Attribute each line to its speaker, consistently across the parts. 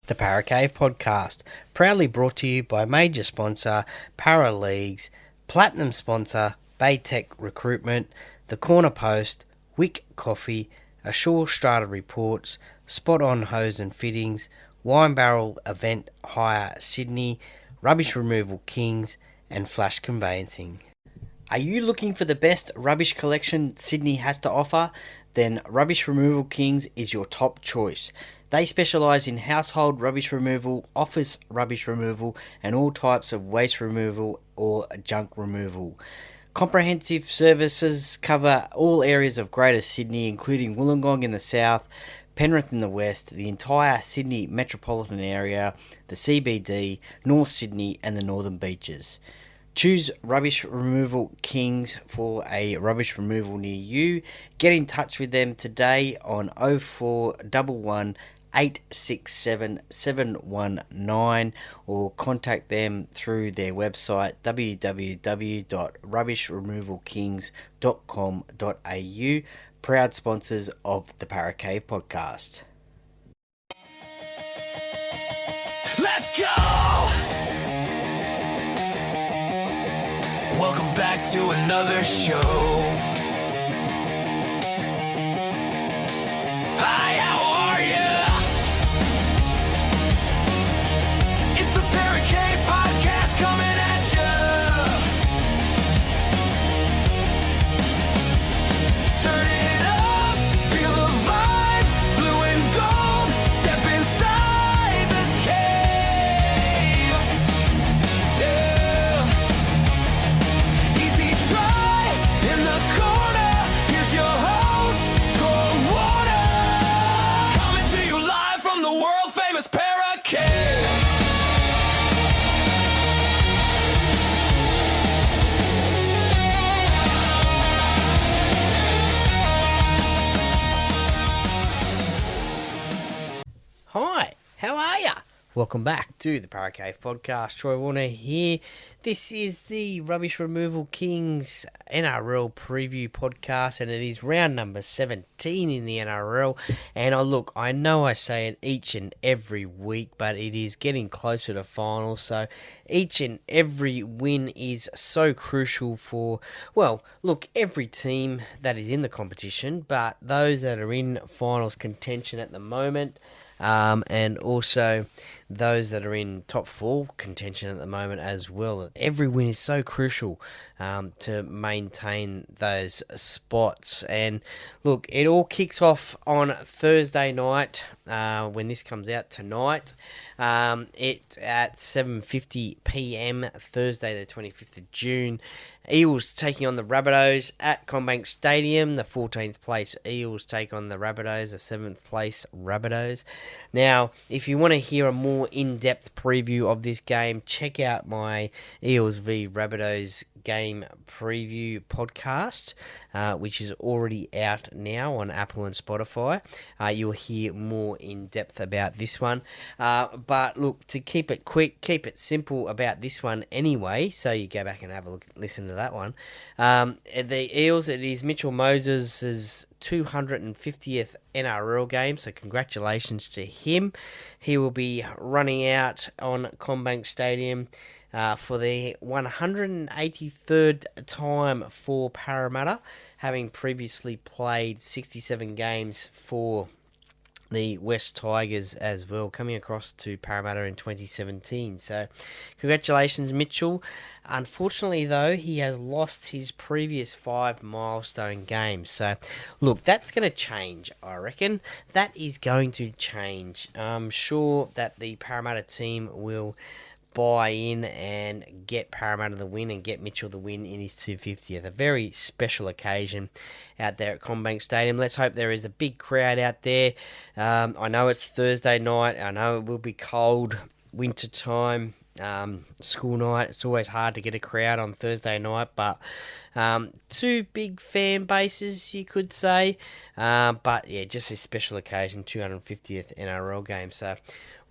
Speaker 1: The Para Cave podcast, proudly brought to you by major sponsor Para Leagues, platinum sponsor Baytech Recruitment, The Corner Post, Wick Coffee, Ashore Strata Reports, Spot On Hose and Fittings, Wine Barrel Event Hire Sydney, Rubbish Removal Kings, and Flash Conveyancing. Are you looking for the best rubbish collection Sydney has to offer? Then Rubbish Removal Kings is your top choice. They specialise in household rubbish removal, office rubbish removal, and all types of waste removal or junk removal. Comprehensive services cover all areas of Greater Sydney, including Wollongong in the south, Penrith in the west, the entire Sydney metropolitan area, the CBD, North Sydney, and the Northern Beaches. Choose Rubbish Removal Kings for a rubbish removal near you. Get in touch with them today on 0411 867 719 or contact them through their website www.rubbishremovalkings.com.au. Proud sponsors of the Para Cave podcast.
Speaker 2: Let's go! Welcome back to another show. Hi, how are ya? It's a Para Cave podcast coming at ya. Turn it up, feel the vibe, blue and gold. Step inside the cave. Yeah. Easy try in the corner. Here's your host, Troy Warner. Coming to you live from the world famous Para Cave.
Speaker 1: Hi, how are ya? Welcome back to the Para Cave podcast. Troy Warner here. This is the Rubbish Removal Kings NRL preview podcast, and it is round number 17 in the NRL. And I know I say it each and every week, but it is getting closer to finals. So each and every win is so crucial for, every team that is in the competition, but those that are in finals contention at the moment. And also those that are in top four contention at the moment as well. Every win is so crucial to maintain those spots. And look, it all kicks off on Thursday night when this comes out tonight. It at 7:50 p.m. Thursday the 25th of June. Eels taking on the Rabbitohs at CommBank Stadium. The 14th place Eels take on the Rabbitohs, the 7th place Rabbitohs. Now, if you want to hear a more in-depth preview of this game, check out my Eels v Rabbitohs game preview podcast, which is already out now on Apple and Spotify. You'll hear more in depth about this one. But look, to keep it quick, keep it simple about this one anyway, so you go back and have a look, listen to that one. The Eels, it is Mitchell Moses' 250th NRL game, so congratulations to him. He will be running out on CommBank Stadium for the 183rd time for Parramatta, having previously played 67 games for the West Tigers as well, coming across to Parramatta in 2017. So congratulations, Mitchell. Unfortunately, though, he has lost his previous 5 milestone games. So, look, that's going to change, I reckon. That is going to change. I'm sure that the Parramatta team will buy in and get Parramatta the win and get Mitchell the win in his 250th. A very special occasion out there at CommBank Stadium. Let's hope there is a big crowd out there. I know it's Thursday night. I know it will be cold, winter time, school night. It's always hard to get a crowd on Thursday night, but 2 big fan bases, you could say. But yeah, just a special occasion, 250th NRL game. So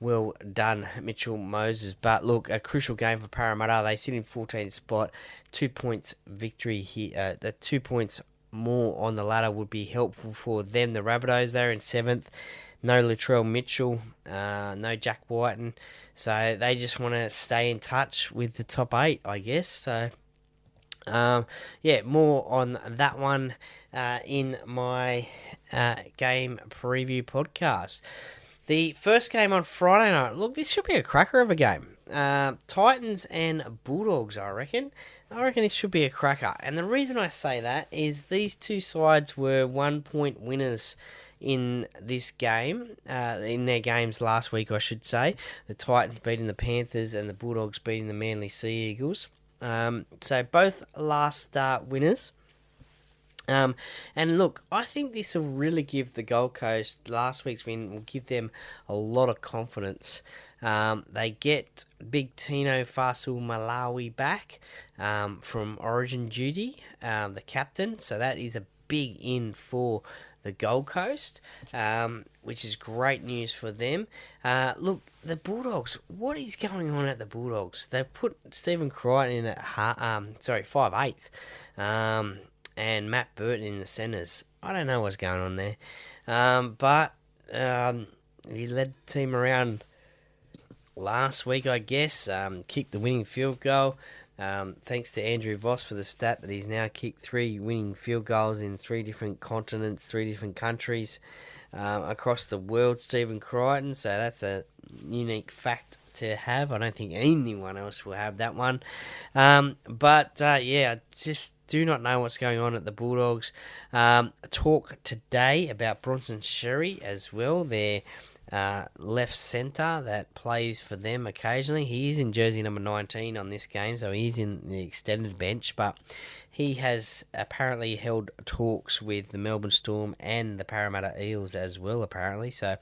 Speaker 1: well done, Mitchell Moses. But look, a crucial game for Parramatta. They sit in 14th spot, 2 points victory here. The 2 points more on the ladder would be helpful for them. The Rabbitohs, they're in 7th. no Latrell Mitchell, no Jack Whiten. So they just want to stay in touch with the top 8, I guess. So, more on that one in my game preview podcast. The first game on Friday night. Look, this should be a cracker of a game. Titans and Bulldogs, I reckon. I reckon this should be a cracker. And the reason I say that is these two sides were 1-point winners in this game, in their games last week, I should say. The Titans beating the Panthers and the Bulldogs beating the Manly Sea Eagles. So both last start winners. And look, I think this will really give the Gold Coast, last week's win, will give them a lot of confidence. They get Big Tino Fasul Malawi back from Origin duty, the captain. So that is a big in for the Gold Coast, which is great news for them. Look, the Bulldogs, what is going on at the Bulldogs? They've put Stephen Crichton in at 5'8", and Matt Burton in the centres. I don't know what's going on there. But he led the team around last week, I guess. Kicked the winning field goal. Thanks to Andrew Voss for the stat that he's now kicked 3 winning field goals in 3 different continents, 3 different countries across the world, Stephen Crichton. So that's a unique fact to have. I don't think anyone else will have that one. I just do not know what's going on at the Bulldogs. Talk today about Bronson Sherry as well, their left centre that plays for them occasionally. He is in jersey number 19 on this game, so he's in the extended bench, but he has apparently held talks with the Melbourne Storm and the Parramatta Eels as well, apparently. So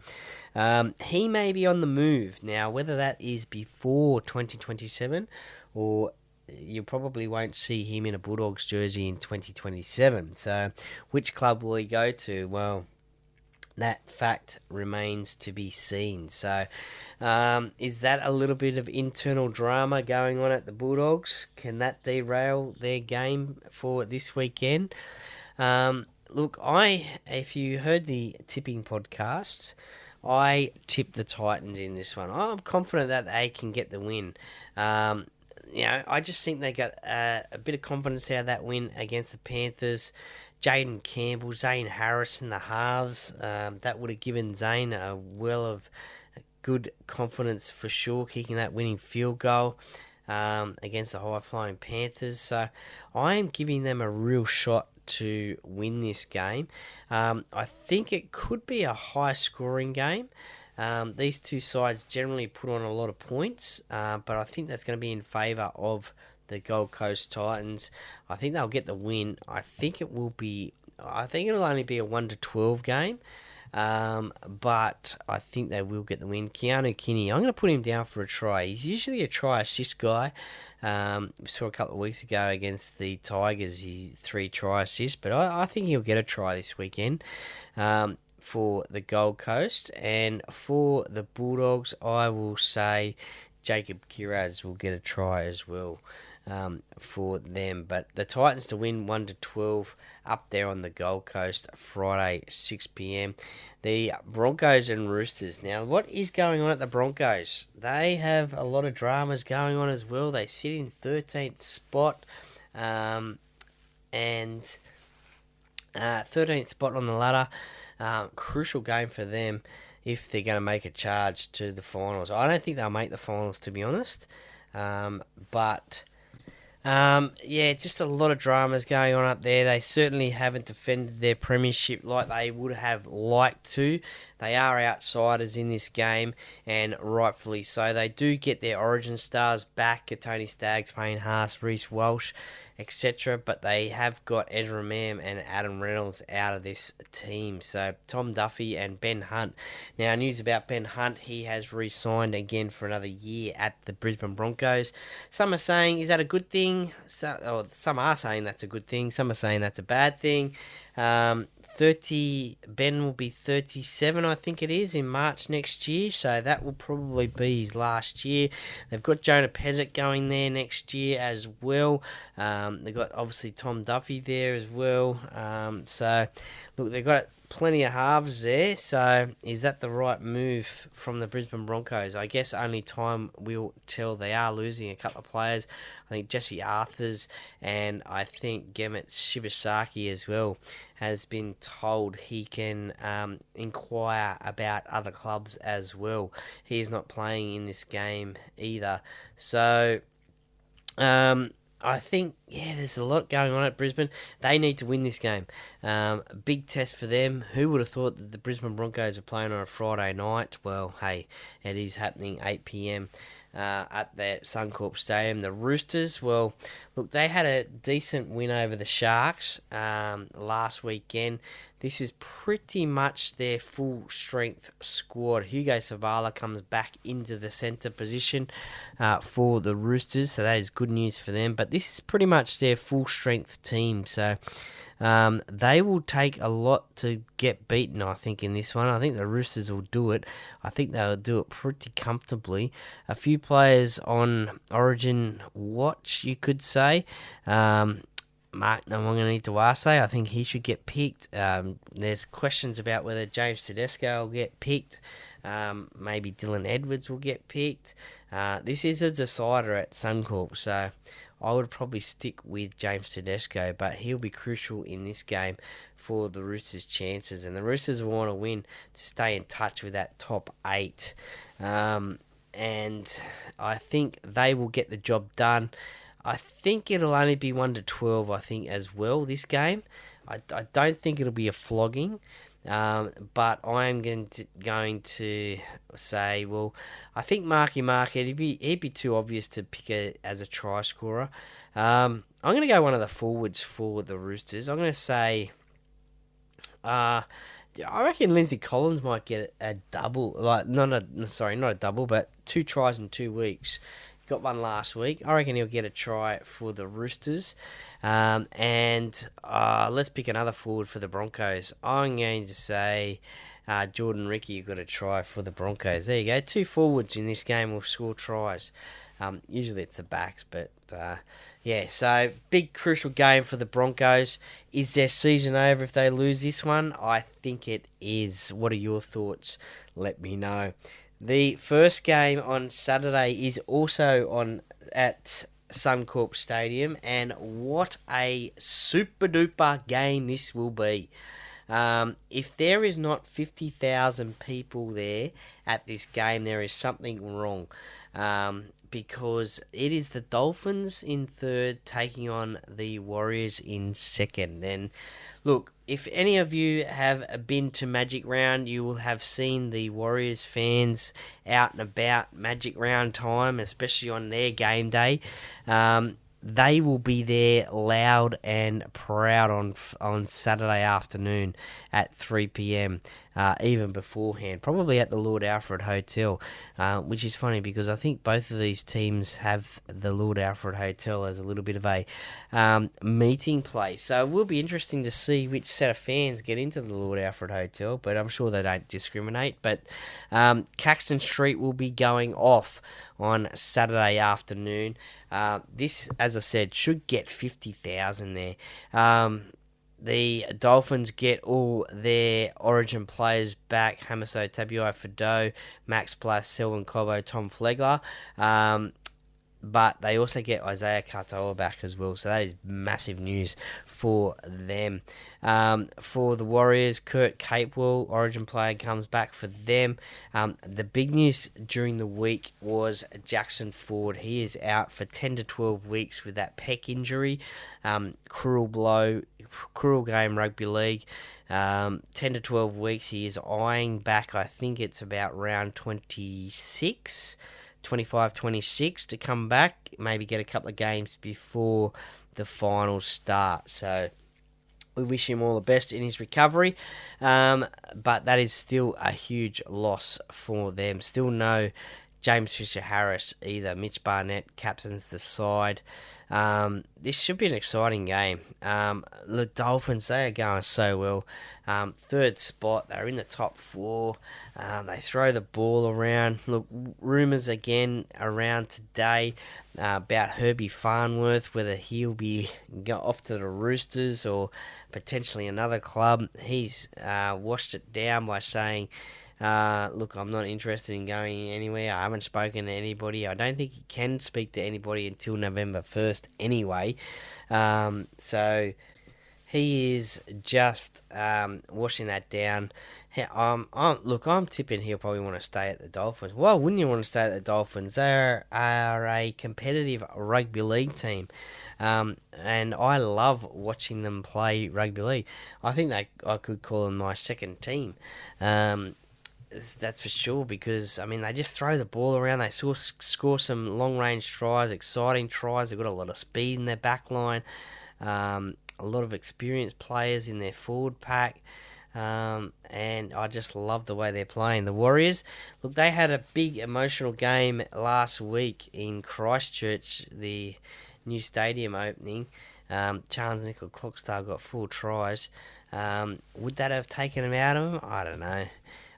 Speaker 1: he may be on the move. Now, whether that is before 2027 or you probably won't see him in a Bulldogs jersey in 2027. So which club will he go to? Well, that fact remains to be seen. So, is that a little bit of internal drama going on at the Bulldogs? Can that derail their game for this weekend? Look, if you heard the tipping podcast, I tipped the Titans in this one. I'm confident that they can get the win. I just think they got a bit of confidence out of that win against the Panthers. Jaden Campbell, Zane Harrison, the halves, that would have given Zane a well of good confidence for sure, kicking that winning field goal against the high-flying Panthers. So I am giving them a real shot to win this game. I think it could be a high-scoring game. These two sides generally put on a lot of points, but I think that's going to be in favour of the Gold Coast Titans. I think they'll get the win. I think it'll only be a 1-12 game, but I think they will get the win. Keanu Kinney, I'm going to put him down for a try. He's usually a try assist guy. We saw a couple of weeks ago against the Tigers, he 3 try assists, but I think he'll get a try this weekend. For the Gold Coast, and for the Bulldogs, I will say Jacob Kiraz will get a try as well for them. But the Titans to win 1-12 up there on the Gold Coast, Friday 6 p.m. The Broncos and Roosters. Now, what is going on at the Broncos? They have a lot of dramas going on as well. They sit in 13th spot, and 13th spot on the ladder. Crucial game for them if they're going to make a charge to the finals. I don't think they'll make the finals, to be honest. Just a lot of dramas going on up there. They certainly haven't defended their premiership like they would have liked to. They are outsiders in this game, and rightfully so. They do get their origin stars back, Tony Staggs, Payne Haas, Reece Walsh, etc. But they have got Ezra Mam and Adam Reynolds out of this team. So Tom Duffy and Ben Hunt. Now, news about Ben Hunt. He has re-signed again for another year at the Brisbane Broncos. Some are saying, is that a good thing? Some are saying that's a good thing. Some are saying that's a bad thing. Ben will be 37, I think it is, in March next year, so that will probably be his last year. They've got Jonah Pezzett going there next year as well. They've got, obviously, Tom Duffy there as well. So, look, they've got plenty of halves there. So is that the right move from the Brisbane Broncos? I guess only time will tell. They are losing a couple of players. I think Jesse Arthurs and I think Gemet Shibasaki as well has been told he can inquire about other clubs as well. He is not playing in this game either. So I think, there's a lot going on at Brisbane. They need to win this game. Big test for them. Who would have thought that the Brisbane Broncos are playing on a Friday night? Well, hey, it is happening 8 p.m. At the Suncorp Stadium. The Roosters, well, look, they had a decent win over the Sharks last weekend. This is pretty much their full-strength squad. Hugo Savala comes back into the centre position for the Roosters, so that is good news for them. But this is pretty much their full-strength team, so they will take a lot to get beaten, I think, in this one. I think the Roosters will do it. I think they'll do it pretty comfortably. A few players on Origin watch, you could say. Mark Nawanganitawase, I think he should get picked. There's questions about whether James Tedesco will get picked. Maybe Dylan Edwards will get picked. This is a decider at Suncorp, so I would probably stick with James Tedesco, but he'll be crucial in this game for the Roosters' chances. And the Roosters will want to win to stay in touch with that top 8. And I think they will get the job done. I think it'll only be 1-12, I think, as well, this game. I don't think it'll be a flogging. But I'm going to say, well, I think Marky Mark, he'd be too obvious to pick as a try scorer. I'm going to go one of the forwards for the Roosters. I'm going to say, I reckon Lindsay Collins might get a double, not a double, but 2 tries in 2 weeks. Got one last week. I reckon he'll get a try for the Roosters. And let's pick another forward for the Broncos. I'm going to say Jordan Ricky got a try for the Broncos. There you go. 2 forwards in this game will score tries. Usually it's the backs, but so big crucial game for the Broncos. Is their season over if they lose this one? I think it is. What are your thoughts? Let me know. The first game on Saturday is also on at Suncorp Stadium, and what a super duper game this will be. If there is not 50,000 people there at this game, there is something wrong. Because it is the Dolphins in third taking on the Warriors in second. And look, if any of you have been to Magic Round, you will have seen the Warriors fans out and about Magic Round time, especially on their game day. They will be there loud and proud on Saturday afternoon at 3 p.m, even beforehand, probably at the Lord Alfred Hotel, which is funny because I think both of these teams have the Lord Alfred Hotel as a little bit of a meeting place. So it will be interesting to see which set of fans get into the Lord Alfred Hotel, but I'm sure they don't discriminate. But Caxton Street will be going off on Saturday afternoon. This, as I said, should get 50,000 there. The Dolphins get all their Origin players back: Hamiso Tabuai Fado, Max Blass, Selwyn Cobbo, Tom Flegler. But they also get Isaiah Katoa back as well, so that is massive news for them. For the Warriors, Kurt Capewell, Origin player, comes back for them. The big news during the week was Jackson Ford. He is out for 10 to 12 weeks with that pec injury. Cruel blow, cruel game rugby league. 10 to 12 weeks. He is eyeing back, I think it's about round 26. 25-26 to come back, maybe get a couple of games before the finals start. So we wish him all the best in his recovery, but that is still a huge loss for them. Still no James Fisher-Harris, either Mitch Barnett captains the side. This should be an exciting game. The Dolphins, they are going so well. Third spot, they're in the top four. They throw the ball around. Look, rumours again around today about Herbie Farnworth, whether he'll be off to the Roosters or potentially another club. He's washed it down by saying, look, I'm not interested in going anywhere. I haven't spoken to anybody. I don't think he can speak to anybody until November 1st anyway. So he is just washing that down. I'm tipping he'll probably want to stay at the Dolphins. Why wouldn't you want to stay at the Dolphins? They are a competitive rugby league team. And I love watching them play rugby league. I think I could call them my second team. That's for sure, because I mean they just throw the ball around. They score some long range tries, exciting tries. They've got a lot of speed in their back line, a lot of experienced players in their forward pack, and I just love the way they're playing. The Warriors, look, they had a big emotional game last week in Christchurch, the new stadium opening. Charles Nickel Clockstar got 4 tries. Would that have taken him out of him? I don't know.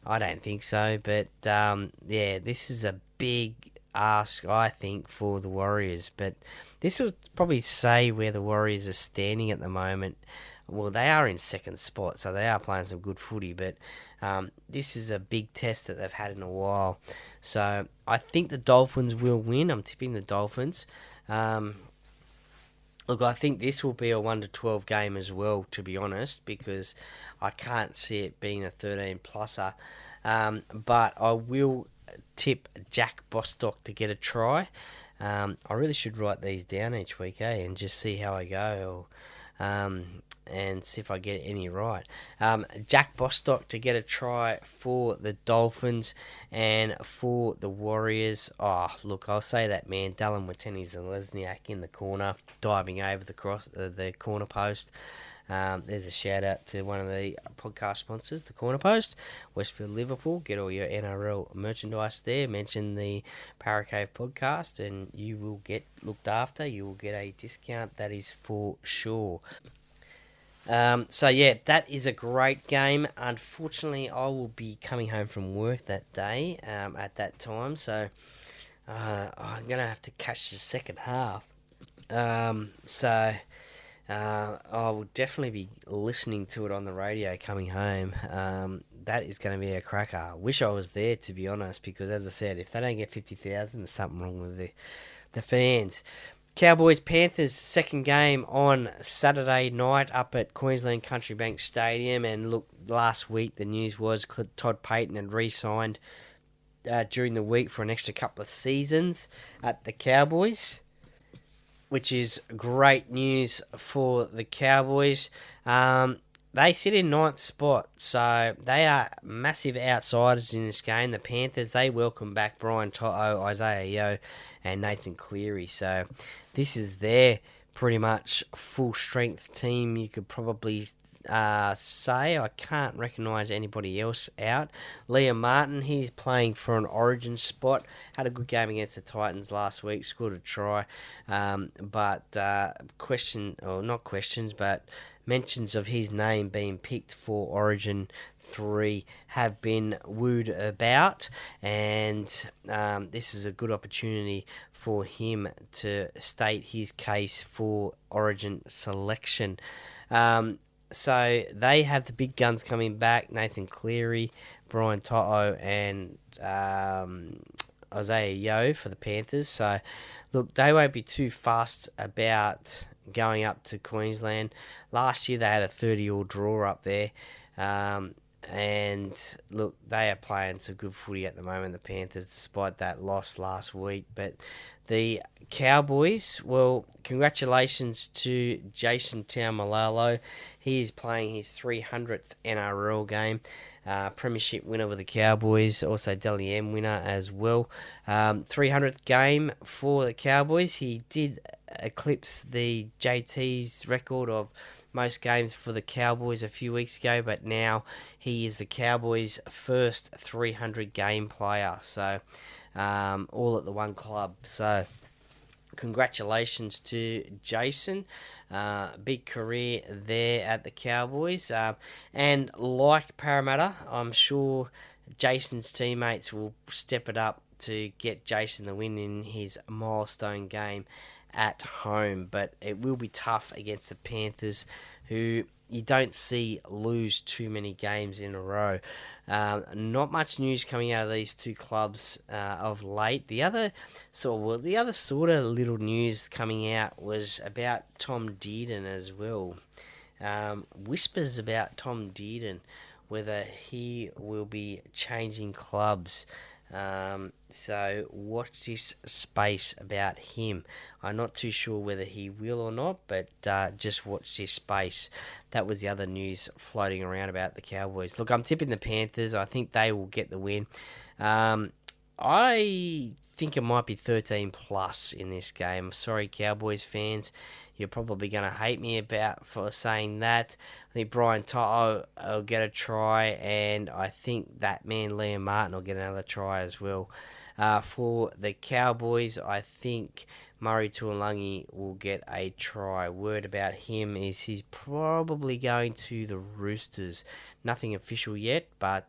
Speaker 1: I don't think so, but this is a big ask, I think, for the Warriors. But this will probably say where the Warriors are standing at the moment. Well, they are in second spot, so they are playing some good footy, but this is a big test that they've had in a while. So I think the Dolphins will win. I'm tipping the Dolphins. Look, I think this will be a 1-12 game as well, to be honest, because I can't see it being a 13-pluser. But I will tip Jack Bostock to get a try. I really should write these down each week, and just see how I go, and see if I get any right. Jack Bostock to get a try for the Dolphins, and for the Warriors, look, I'll say that man, Dallin Watene-Zelezniak in the corner, diving over the corner post. There's a shout out to one of the podcast sponsors, the Corner Post, Westfield Liverpool. Get all your NRL merchandise there. Mention the Parramatta podcast, and you will get looked after. You will get a discount. That is for sure. That is a great game. Unfortunately, I will be coming home from work that day at that time, so I'm going to have to catch the second half. I will definitely be listening to it on the radio coming home. That is going to be a cracker. I wish I was there, to be honest, because as I said, if they don't get 50,000, there's something wrong with the fans. Cowboys-Panthers second game on Saturday night up at Queensland Country Bank Stadium. And look, last week the news was Todd Payten had re-signed during the week for an extra couple of seasons at the Cowboys, which is great news for the Cowboys. They sit in 9th spot, so they are massive outsiders in this game. The Panthers, they welcome back Brian Toto, Isaiah Yeo, and Nathan Cleary. So this is their pretty much full-strength team, you could probably say. I can't recognise anybody else out. Liam Martin, he's playing for an Origin spot. Had a good game against the Titans last week, scored a try. Mentions of his name being picked for Origin 3 have been wooed about, and this is a good opportunity for him to state his case for Origin selection. So they have the big guns coming back, Nathan Cleary, Brian Toto, and Isaiah Yeo for the Panthers. So, look, they won't be too fussed about going up to Queensland. Last year they had a 30-all draw up there. And, look, they are playing some good footy at the moment, the Panthers, despite that loss last week. But the Cowboys, well, congratulations to Jason Taumalolo. He is playing his 300th NRL game. Premiership winner with the Cowboys, also Dally M winner as well. 300th game for the Cowboys. He did eclipse the JT's record of most games for the Cowboys a few weeks ago, but now he is the Cowboys' first 300 game player. So all at the one club. So congratulations to Jason. Big career there at the Cowboys. And like Parramatta, I'm sure Jason's teammates will step it up to get Jason the win in his milestone game at home. But it will be tough against the Panthers, who you don't see lose too many games in a row. Not much news coming out of these two clubs of late. The other sort of little news coming out was about Tom Dearden as well. Whispers about Tom Dearden, whether he will be changing clubs. So watch this space about him. I'm not too sure whether he will or not, but just watch this space. That was the other news floating around about the Cowboys. Look, I'm tipping the Panthers. I think they will get the win. I think it might be 13 plus in this game. Sorry, Cowboys fans. You're probably going to hate me for saying that. I think Brian Toto will get a try, and I think that man Liam Martin will get another try as well. For the Cowboys, I think Murray Tuolungi will get a try. Word about him is he's probably going to the Roosters. Nothing official yet, but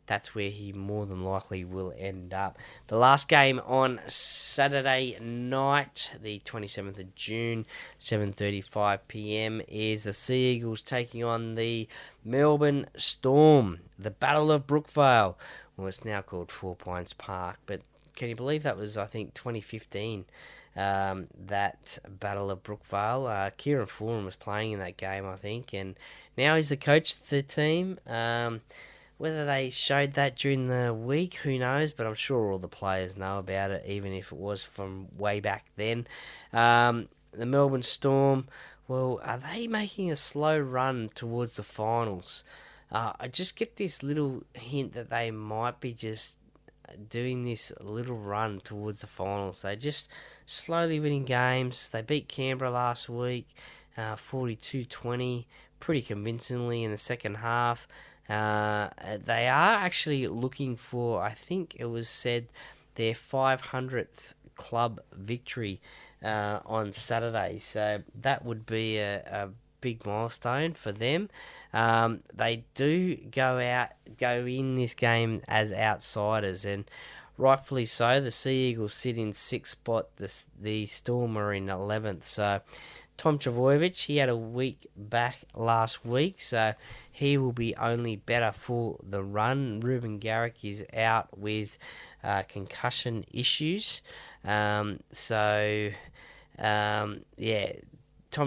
Speaker 1: that's where he more than likely will end up. The last game on Saturday night, the 27th of June, 7:35 p.m, is the Sea Eagles taking on the Melbourne Storm. The Battle of Brookvale. Well, it's now called Four Pines Park, but can you believe that was, I think, 2015, that Battle of Brookvale? Kieran Foran was playing in that game, I think, and now he's the coach of the team. Whether they showed that during the week, who knows, but I'm sure all the players know about it, even if it was from way back then. The Melbourne Storm, well, are they making a slow run towards the finals? I just get this little hint that they might be just doing this little run towards the finals. They just slowly winning games. They beat Canberra last week, 42-20, pretty convincingly in the second half. They are actually looking for, I think it was said, their 500th club victory on Saturday. So that would be a big milestone for them. They do go in this game as outsiders, and rightfully so. The Sea Eagles sit in 6th spot. The Storm are in 11th. So Tom Trbojevic, he had a week back last week, so he will be only better for the run. Ruben Garrick is out with concussion issues. Tom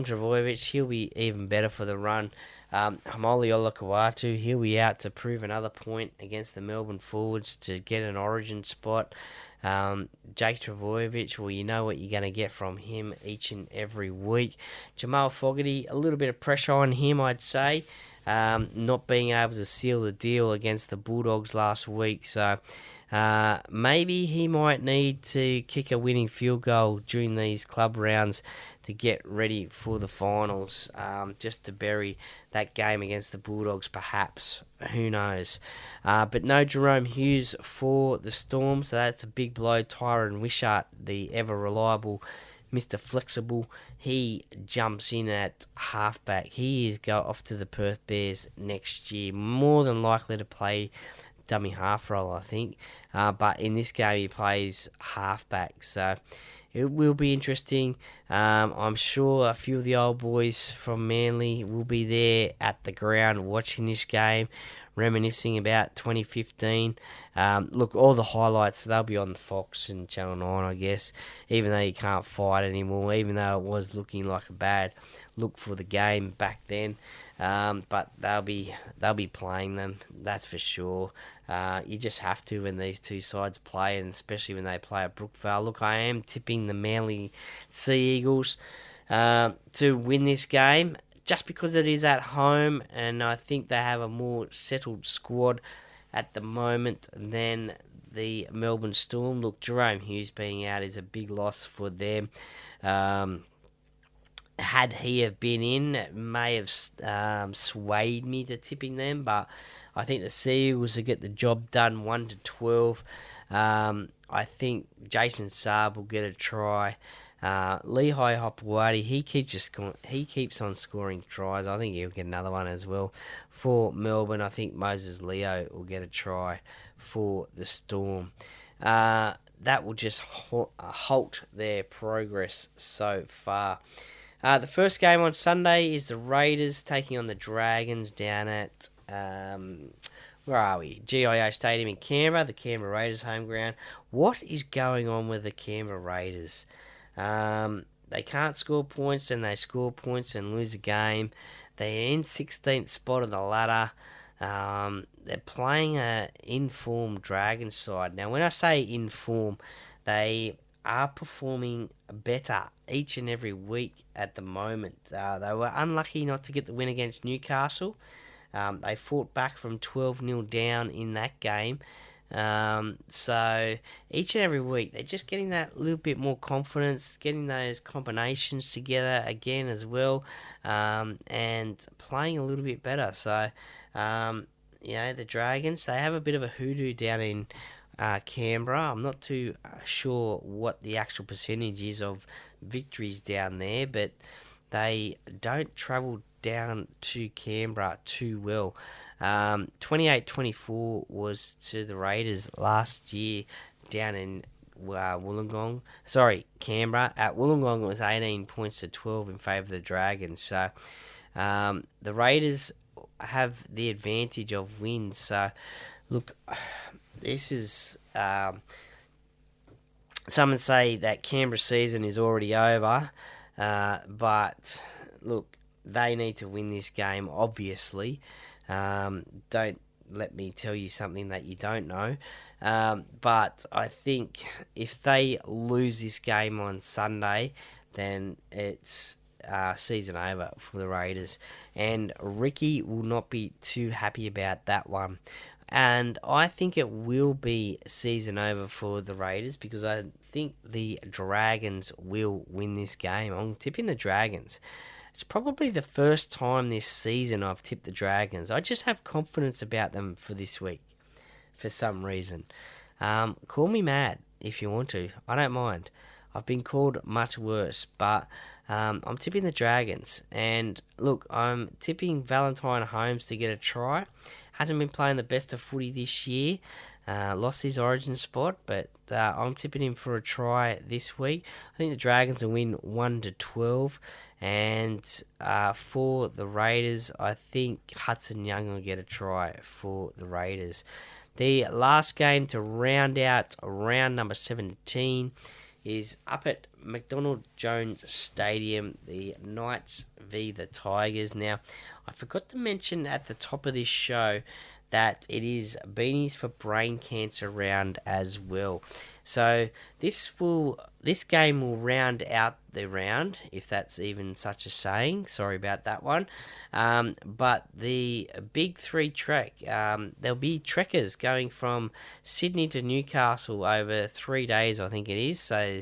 Speaker 1: Trbojevic, he'll be even better for the run. Hamoli Olakawatu, he'll be out to prove another point against the Melbourne forwards to get an origin spot. Jake Trbojevic, well, you know what you're going to get from him each and every week. Jamal Fogarty, a little bit of pressure on him, I'd say. Not being able to seal the deal against the Bulldogs last week. So maybe he might need to kick a winning field goal during these club rounds to get ready for the finals, just to bury that game against the Bulldogs, perhaps. Who knows? But no Jerome Hughes for the Storm, so that's a big blow. Tyron Wishart, the ever-reliable Mr. Flexible, he jumps in at halfback. He is go off to the Perth Bears next year, more than likely to play dummy half role, I think. But in this game, he plays halfback, so it will be interesting. I'm sure a few of the old boys from Manly will be there at the ground watching this game, reminiscing about 2015. Look, all the highlights, they'll be on the Fox and Channel 9, I guess, even though you can't fight anymore, even though it was looking like a bad look for the game back then. But they'll be playing them, that's for sure. You just have to when these two sides play, and especially when they play at Brookvale. Look, I am tipping the Manly Sea Eagles to win this game, just because it is at home, and I think they have a more settled squad at the moment than the Melbourne Storm. Look, Jerome Hughes being out is a big loss for them. Had he have been in, it may have swayed me to tipping them, but I think the Sea Eagles will get the job done 1-12. I think Jason Saab will get a try. Lehigh Hopewadi, he keeps on scoring tries. I think he'll get another one as well. For Melbourne, I think Moses Leo will get a try for the Storm. That will just halt their progress so far. The first game on Sunday is the Raiders taking on the Dragons down at... where are we? GIO Stadium in Canberra, the Canberra Raiders home ground. What is going on with the Canberra Raiders? They can't score points, and they score points and lose a game. They're in 16th spot on the ladder. They're playing an in-form Dragon side. Now, when I say in-form, they are performing better each and every week at the moment. They were unlucky not to get the win against Newcastle. They fought back from 12-0 down in that game. So each and every week, they're just getting that little bit more confidence, getting those combinations together again as well, and playing a little bit better. So, the Dragons, they have a bit of a hoodoo down in Canberra. I'm not too sure what the actual percentage is of victories down there, but they don't travel down to Canberra too well. 28-24 was to the Raiders last year down in Wollongong. Sorry, Canberra. At Wollongong, it was 18 points to 12 in favour of the Dragons. So the Raiders have the advantage of wins. So, look, this is... some would say that Canberra season is already over, but look, they need to win this game, obviously. Don't let me tell you something that you don't know. But I think if they lose this game on Sunday, then it's season over for the Raiders. And Ricky will not be too happy about that one. And I think it will be season over for the Raiders because I think the Dragons will win this game. I'm tipping the Dragons. It's probably the first time this season I've tipped the Dragons. I just have confidence about them for this week, for some reason. Call me mad if you want to. I don't mind. I've been called much worse, but I'm tipping the Dragons. And look, I'm tipping Valentine Holmes to get a try. Hasn't been playing the best of footy this year. Lost his origin spot, but I'm tipping him for a try this week. I think the Dragons will win 1-12. And for the Raiders, I think Hudson Young will get a try for the Raiders. The last game to round out round number 17 is up at McDonald Jones Stadium, the Knights v the Tigers. Now, I forgot to mention at the top of this show that it is Beanies for Brain Cancer round as well. So this game will round out the round, if that's even such a saying. Sorry about that one. But the big three trek, there'll be trekkers going from Sydney to Newcastle over 3 days, I think it is. So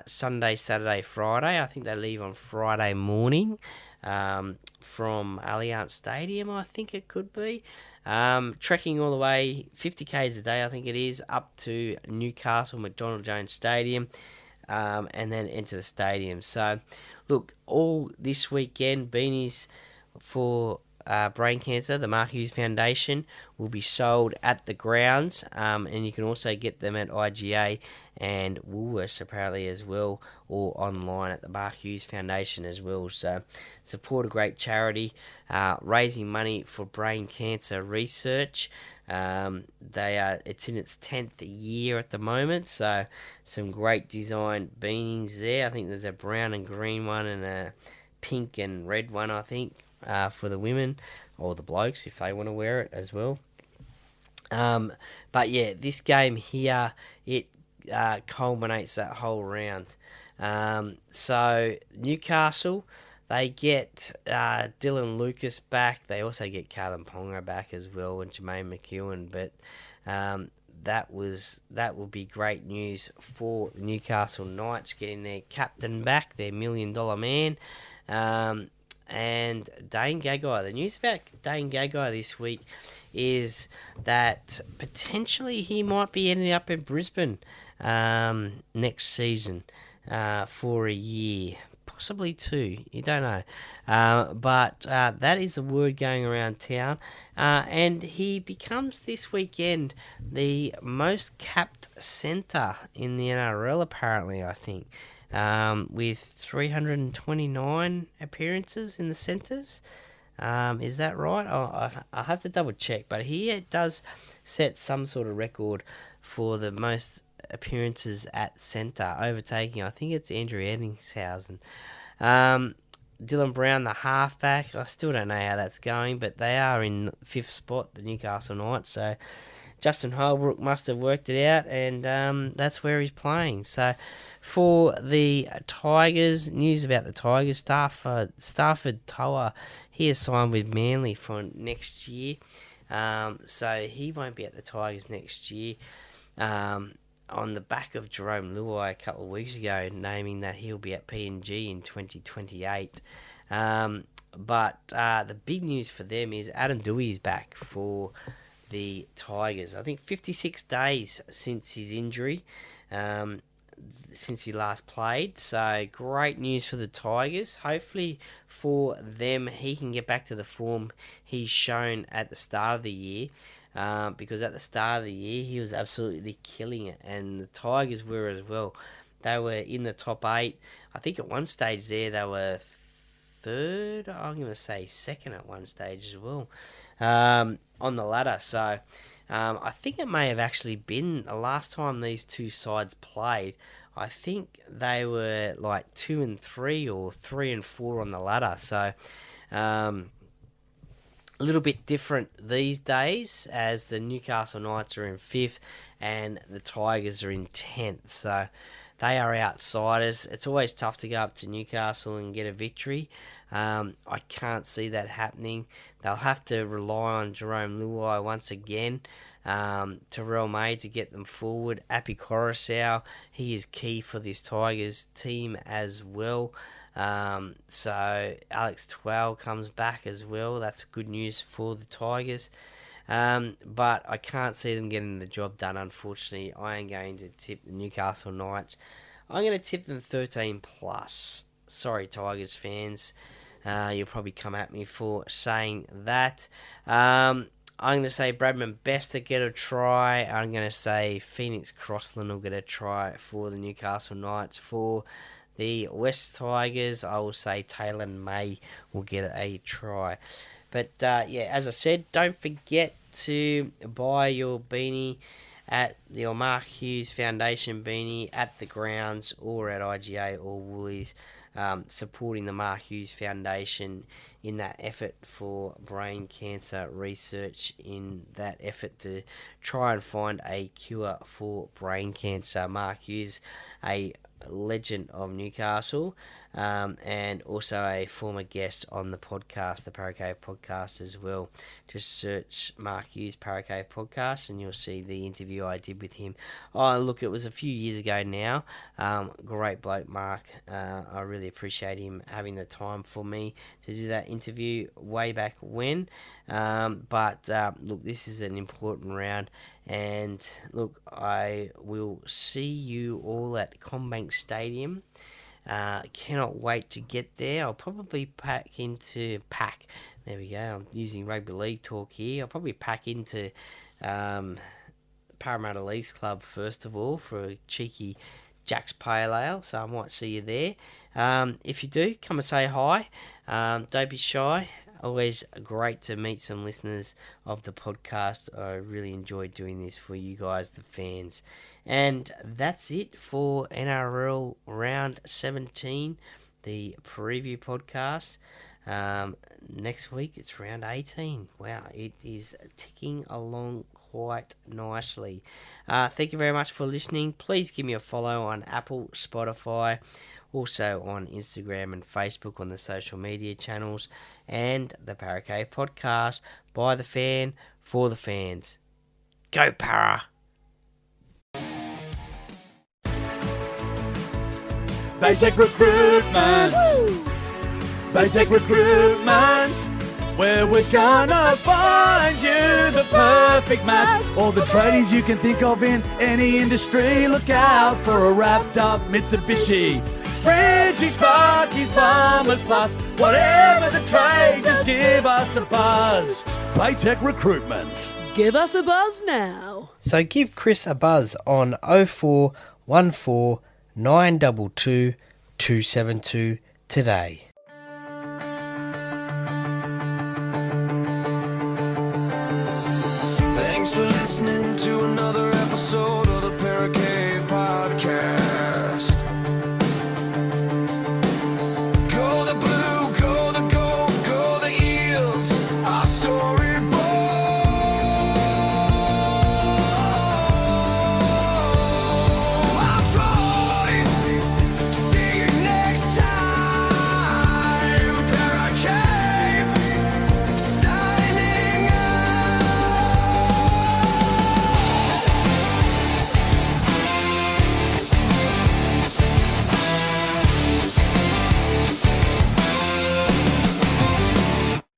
Speaker 1: Sunday, Saturday, Friday. I think they leave on Friday morning from Allianz Stadium, I think it could be. Trekking all the way 50 k's a day, I think it is, up to Newcastle McDonald Jones Stadium, and then into the stadium. So, look, all this weekend, beanies for brain cancer, the Mark Hughes Foundation, will be sold at the grounds, and you can also get them at IGA and Woolworths apparently as well, or online at the Mark Hughes Foundation as well. So support a great charity raising money for brain cancer research. It's in its 10th year at the moment, so some great design beanies there. I think there's a brown and green one and a pink and red one, I think, for the women or the blokes if they want to wear it as well. But yeah, this game here, it culminates that whole round. So Newcastle, they get Dylan Lucas back. They also get Kalen Ponga back as well, and Jermaine McEwen. But that will be great news for the Newcastle Knights, getting their captain back, their $1 million man. And Dane Gagai. The news about Dane Gagai this week is that potentially he might be ending up in Brisbane next season for a year. Possibly two, you don't know. But that is the word going around town. And he becomes this weekend the most capped centre in the NRL, apparently, I think, with 329 appearances in the centres. Is that right? I'll have to double check. But he does set some sort of record for the most appearances at centre, overtaking, I think it's Andrew Eddingshausen. Dylan Brown, the halfback, I still don't know how that's going, but they are in 5th spot, the Newcastle Knights, so Justin Holbrook must have worked it out, and that's where he's playing. So for the Tigers, news about the Tigers, Stafford Toa, he has signed with Manly for next year, so he won't be at the Tigers next year. On the back of Jerome Luai a couple of weeks ago, naming that he'll be at PNG in 2028. But the big news for them is Adam Dewey is back for the Tigers. I think 56 days since his injury, since he last played. So great news for the Tigers. Hopefully for them, he can get back to the form he's shown at the start of the year. Because at the start of the year, he was absolutely killing it, and the Tigers were as well. They were in the top 8. I think at one stage there, they were third, I'm going to say second at one stage as well, on the ladder. So I think it may have actually been the last time these two sides played. I think they were like 2 and 3 or 3 and 4 on the ladder. So a little bit different these days, as the Newcastle Knights are in 5th and the Tigers are in 10th. So they are outsiders. It's always tough to go up to Newcastle and get a victory. I can't see that happening. They'll have to rely on Jerome Luai once again, Terrell May to get them forward. Api Coruscant, he is key for this Tigers team as well. So Alex Twell comes back as well. That's good news for the Tigers. But I can't see them getting the job done, unfortunately. I am going to tip the Newcastle Knights. I'm going to tip them 13 plus. Sorry, Tigers fans. You'll probably come at me for saying that. I'm going to say Bradman Best to get a try. I'm going to say Phoenix Crossland will get a try for the Newcastle Knights. For the West Tigers, I will say Taylor May will get a try. But, as I said, don't forget to buy your beanie at your Mark Hughes Foundation beanie at the grounds or at IGA or Woolies, supporting the Mark Hughes Foundation in that effort for brain cancer research, in that effort to try and find a cure for brain cancer. Mark Hughes, a legend of Newcastle, and also a former guest on the podcast, the Parramatta podcast as well. Just search Mark Hughes Parramatta podcast and you'll see the interview I did with him. Oh, look, it was a few years ago now. Great bloke, Mark. I really appreciate him having the time for me to do that interview way back when. But look, this is an important round, and look, I will see you all at Combank Stadium. Cannot wait to get there. I'll probably there we go, I'm using rugby league talk here. I'll probably pack into Parramatta Leagues Club first of all for a cheeky Jack's Pale Ale, so I might see you there. If you do, come and say hi. Don't be shy. Always great to meet some listeners of the podcast. I really enjoyed doing this for you guys, the fans. And that's it for NRL Round 17, the preview podcast. Next week, it's Round 18. Wow, it is ticking along quite nicely. Thank you very much for listening. Please give me a follow on Apple, Spotify, also on Instagram and Facebook on the social media channels, and the Parramatta podcast, by the fan, for the fans. Go Para!
Speaker 2: They take recruitment. Woo!
Speaker 3: Baytech Recruitment, where we're gonna find you the perfect match. All the tradies you can think of in any industry. Look out for a wrapped up Mitsubishi. Fridgie, Sparkies, Bombers Plus, whatever the trade, just give us a buzz. Baytech Recruitment.
Speaker 4: Give us a buzz now.
Speaker 1: So give Chris a buzz on 0414 922 272 today.